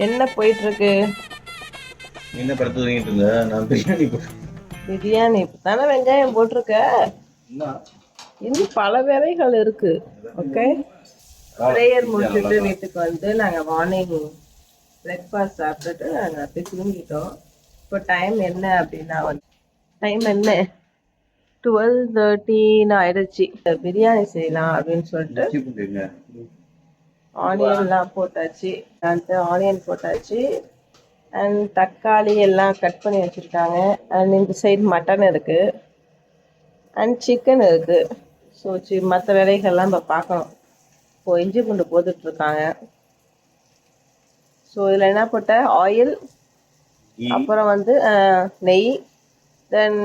என்ன போயிட்டு இருக்கு? என்ன படுத்து தூங்கிட்டு இருந்த? நான் பிரியாணி தானே. வெங்காயம் போட்டிருக்க. இன்னும் பல வேலைகள் இருக்கு. ஓகே, ப்ரேயர் முடிச்சுட்டு வீட்டுக்கு வந்து நாங்கள் மார்னிங் பிரேக்ஃபாஸ்ட் சாப்பிட்டுட்டு நாங்கள் அப்படியே தூங்கிட்டோம். இப்போ டைம் என்ன அப்படின்னா டைம் என்ன 12:13 ஆயிடுச்சு. பிரியாணி செய்யலாம் அப்படின்னு சொல்லிட்டு ஆனியன்லாம் போட்டாச்சு. ஆனியன் போட்டாச்சு அண்ட் தக்காளி எல்லாம் கட் பண்ணி வச்சுருக்காங்க. அண்ட் இந்த சைடு மட்டன் இருக்குது அண்ட் சிக்கன் இருக்குது. ஸோ மற்ற வேலைகள்லாம் இப்போ பார்க்கணும். இப்போது இஞ்சி பூண்டு போட்டுட்ருக்காங்க. ஸோ இதில் என்ன போட்ட ஆயில், அப்புறம் வந்து நெய், தென்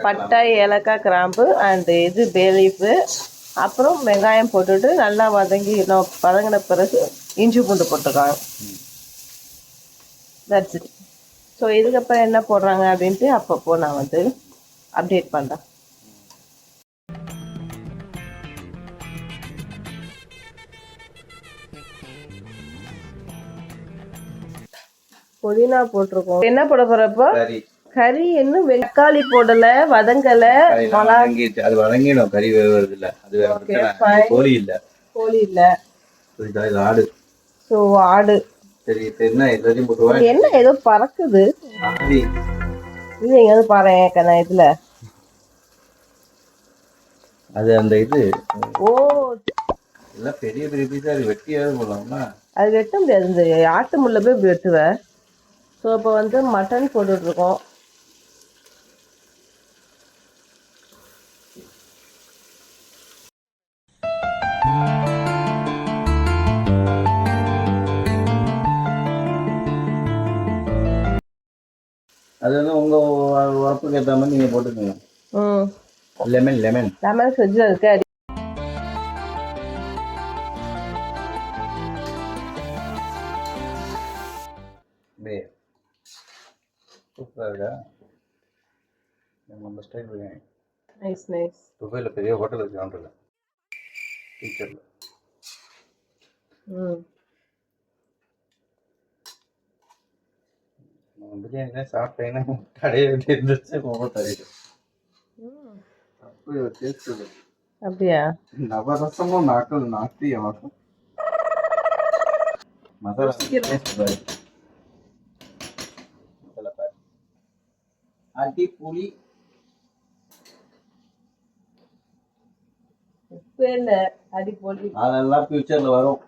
பட்டை, ஏலக்காய், கிராம்பு அண்ட் இது பே லீஃபு, அப்புறம் வெங்காயம் போட்டுட்டு நல்லா வதங்கின பிறகு இஞ்சி பூண்டு போட்டிருக்காங்க. That's it. ஸோ இதுக்கப்புறம் என்ன போடுறாங்க அப்படின்ட்டு அப்பப்போ நான் வந்து அப்டேட் பண்ணுறேன். புதினா போட்டிருக்கோம். என்ன போட போறப்போ? கறி இன்னும் தக்காளி போடல, வதங்கல. அது வதங்கிடும். கறி வேறது இல்ல. அது கோழி இல்ல. கோழி இல்ல. இது ஆடு. ஸோ ஆடு. சரி, என்ன எல்லாத்தையும் போட்டுருவா. என்ன ஏதோ பறக்குது. இது எங்கேயாவது பாரு கண்ணா. இதுல அது அந்த இது. ஓ, எல்லாம் பெரிய பெரிய பீஸா. அது வெட்டியாவது போடலாம்னா அது வெட்ட முடியாது. இந்த ஆட்டு முள்ள போய் இப்படி வெட்டுவேன். ஸோ இப்போ வந்து மட்டன் போட்டுட்ருக்கோம். அது வந்து உங்க உரப்புக்கு ஏற்ற மாதிரி நீங்க போட்டுக்கோங்க. லெமன் லெமன் லெமன் ஃப்ரிட்ஜில் இருக்கு. சூப்பராக நம்ம ஸ்டைல் பிரியாணி. Nice nice. துபாயில் பெரிய ஹோட்டல் இருக்கு ஆண்டில் டீச்சரில். பிரியாணி சாப்பிட்டேன்னா கடையை விட்டு இருந்துச்சு ரொம்ப தரிடு. அப்படி ஒரு டேஸ்ட். அப்படியா? நவரசமும் நாக்கள் நாட்டி அவனும் மசாலா டேஸ்ட் பாரு. மசாலா பாரு அடி புளி உப்பு இல்லை, அடிப்பொலி. அதெல்லாம் ஃபியூச்சர்ல வரும்.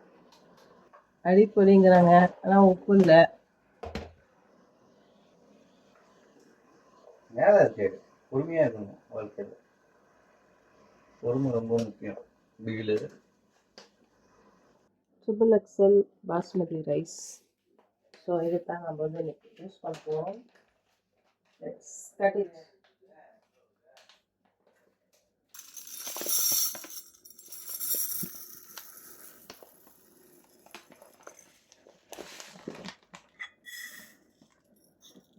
அடிப்பொலிங்கிறாங்க, ஆனால் உப்பு இல்லை. மேலே இருக்கு. பொறுமையாக இருக்கணும் வாழ்க்கையில். பொறுமை ரொம்ப முக்கியம். Bigil triple excel basmati rice. So இதுதான் நம்ம வந்து இன்னைக்கு யூஸ் பண்ணுவோம். Let's cut it.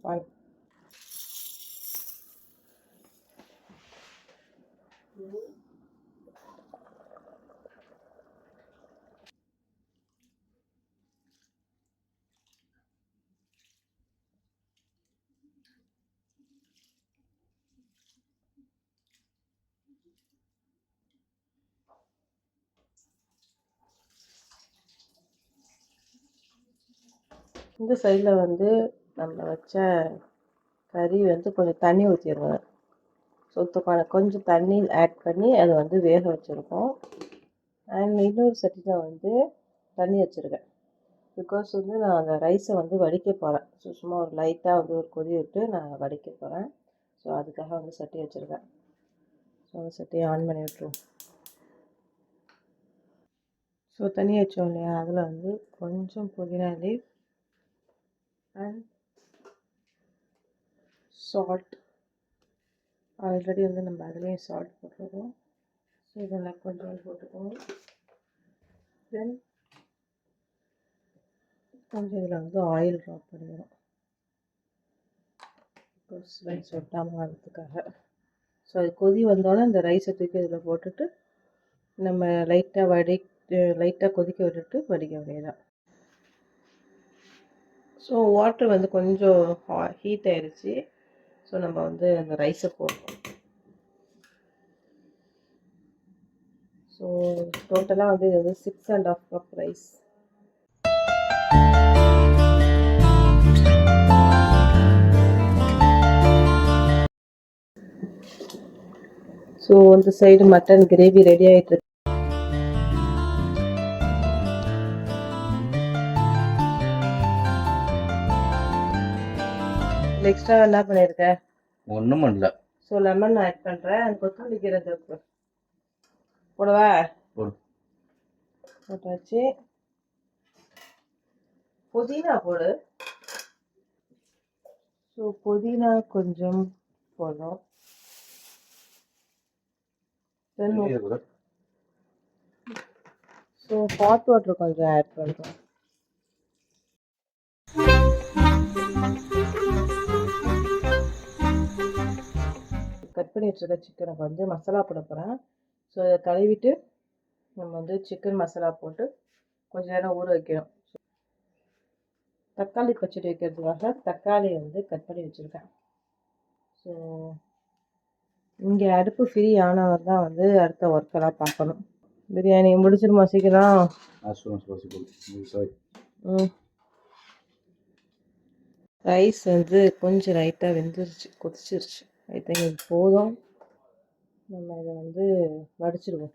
One. இந்த சைடில் வந்து நம்ம வச்ச கறி வந்து கொஞ்சம் தண்ணி ஊற்றிடுவேன். சொத்துக்கான கொஞ்சம் தண்ணி ஆட் பண்ணி அதை வந்து வேக வச்சுருக்கோம். அண்ட் இன்னொரு சட்டியில் வந்து தண்ணி வச்சுருக்கேன். பிகாஸ் வந்து நான் அந்த ரைஸை வந்து வடிக்க போகிறேன். ஸோ சும்மா ஒரு லைட்டாக வந்து ஒரு கொதி விட்டு நான் வடிக்க போகிறேன். ஸோ அதுக்காக வந்து சட்டி வச்சுருக்கேன். ஸோ அந்த சட்டியை ஆன் பண்ணி விட்டுருவோம். ஸோ தண்ணி வச்சோம் இல்லையா, அதில் வந்து கொஞ்சம் புதினா லீஃப் அண்ட் சால்ட். ஆல்ரெடி வந்து நம்ம அதுலேயும் சால்ட் போட்டிருக்கோம். ஸோ இதெல்லாம் கொஞ்சம் போட்டுக்கோங்க. தென் கொஞ்சம் இதில் வந்து ஆயில் ட்ராப் பண்ணிக்கிறோம். பிகாஸ் ரைஸ் ஒட்டாமல் வரதுக்காக. ஸோ அது கொதி வந்தோடனே இந்த ரைஸை தூக்கி அதில் போட்டுட்டு நம்ம லைட்டாக கொதிக்க விட்டுட்டு வடிக்க வேண்டியதான். ஸோ வாட்டர் வந்து கொஞ்சம் ஹீட் ஆயிடுச்சு. ஸோ நம்ம வந்து அந்த ரைஸை போடுறோம். ஸோ டோட்டலாக வந்து இது வந்து 6.5 கப் ரைஸ். ஸோ அந்த சைடு மட்டன் கிரேவி ரெடி ஆகிட்டு இருக்கு. எக்ஸ்ட்ரா என்ன பண்ணியிருக்க? ஒன்றும் பண்ணல. ஸோ லெமன் ஆட் பண்ணுறேன். கொத்தமல்லி கீரை போடவா? போட்டாச்சு. புதினா போடு. ஸோ புதினா கொஞ்சம் போதும். ஸோ ஹாட் வாட்டர் கொஞ்சம் ஆட் பண்ணுறோம். கட் பண்ணி வச்சுருக்க சிக்கனுக்கு வந்து மசாலா போட போகிறேன். ஸோ இதை கழுவிட்டு நம்ம வந்து சிக்கன் மசாலா போட்டு கொஞ்ச நேரம் ஊற வைக்கணும். தக்காளி பச்சடி வைக்கிறதுக்காக தக்காளி வந்து கட் பண்ணி வச்சுருக்கேன். ஸோ இங்கே அடுப்பு ஃப்ரீ ஆனவர் தான் வந்து அடுத்த ஒர்க்கெல்லாம் பார்க்கணும். பிரியாணி முடிச்சிருமா சீக்கிரம்? ரைஸ் வந்து கொஞ்சம் லைட்டாக வெந்துருச்சு, கொதிச்சிருச்சு. ஐ திங்க் இது போதும். நம்ம இதை வந்து வடிச்சிடுவோம்.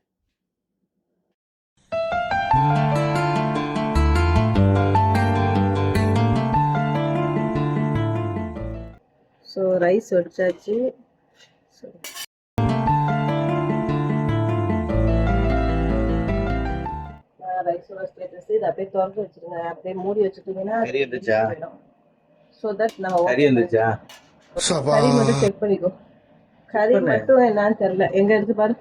ஸோ ரைஸ் வடிச்சாச்சு. ஸோ ரைஸோட ஸ்டேட்டஸ் இது அப்படியே திறந்து வச்சுருங்க. அப்படியே மூடி வச்சுட்டீங்கன்னா ஸோ தட் நம்ம கறி மட்டும் செக் பண்ணிக்கோ. கறி மட்டும் என்னன்னு தெரியல. எங்க எடுத்து பாரு.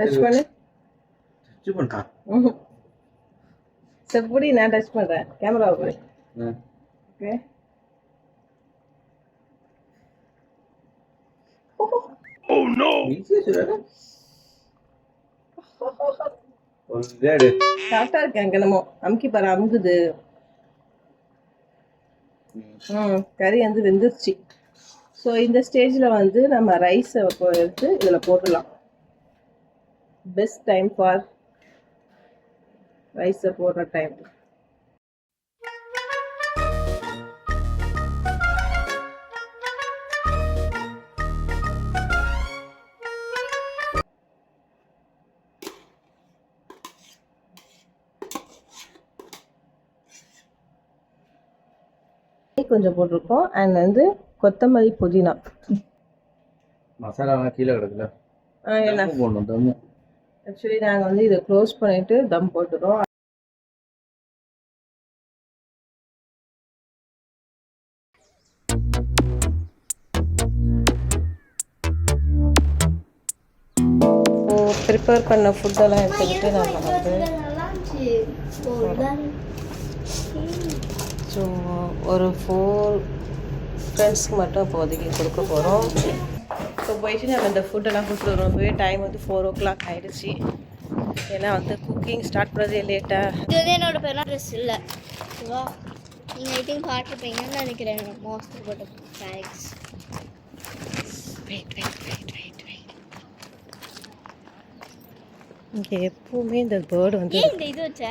டச் பண்ணு. செப்படி நான் டச் பண்றேன். கேமராவை போய். ஓகே. Oh no. சாப்பிட்டா இருக்கேன் என்னமோ. அமுக்கி பாரு, அமுக்குது. கறி வந்து வெந்துருச்சு. ஸோ இந்த ஸ்டேஜில் வந்து நம்ம ரைஸை எடுத்து இதில் போடலாம். பெஸ்ட் டைம் ஃபார் ரைஸை போடுற டைம். கொஞ்சம் போட்டிருக்கோம். அண்ட் வந்து கொத்தமல்லி புதினா மசாலா கீழே கிடக்குல. ஆக்சுவலி நாங்கள் வந்து இதை க்ளோஸ் பண்ணிட்டு தம் போட்டுறோம். ப்ரிப்பேர் பண்ண ஃபுட்டெல்லாம் எடுத்துக்கிட்டு நம்ம வந்து ஸோ ஒரு 4 ஃப்ரெண்ட்ஸ்க்கு மட்டும் இப்போதைக்கு கொடுக்க போகிறோம். ஸோ போயிட்டு நம்ம இந்த ஃபுட்டெல்லாம் கொடுத்துட்டு ரொம்பவே டைம் வந்து 4 o'clock ஆகிடுச்சு. ஏன்னா வந்து குக்கிங் ஸ்டார்ட் பண்ணுறதே லேட்டாக. இது வந்து என்னோட பேரெலாம் ட்ரெஸ் இல்லை. ஓகேவா? நீங்கள் ஐட்டிங் பார்த்துருப்பீங்கன்னு நினைக்கிறேன். மாஸ்டர் போட்ட தேங்க்ஸ். வெயிட் இங்கே எப்பவுமே இந்த பேர்டு வந்து இந்த இது வச்ச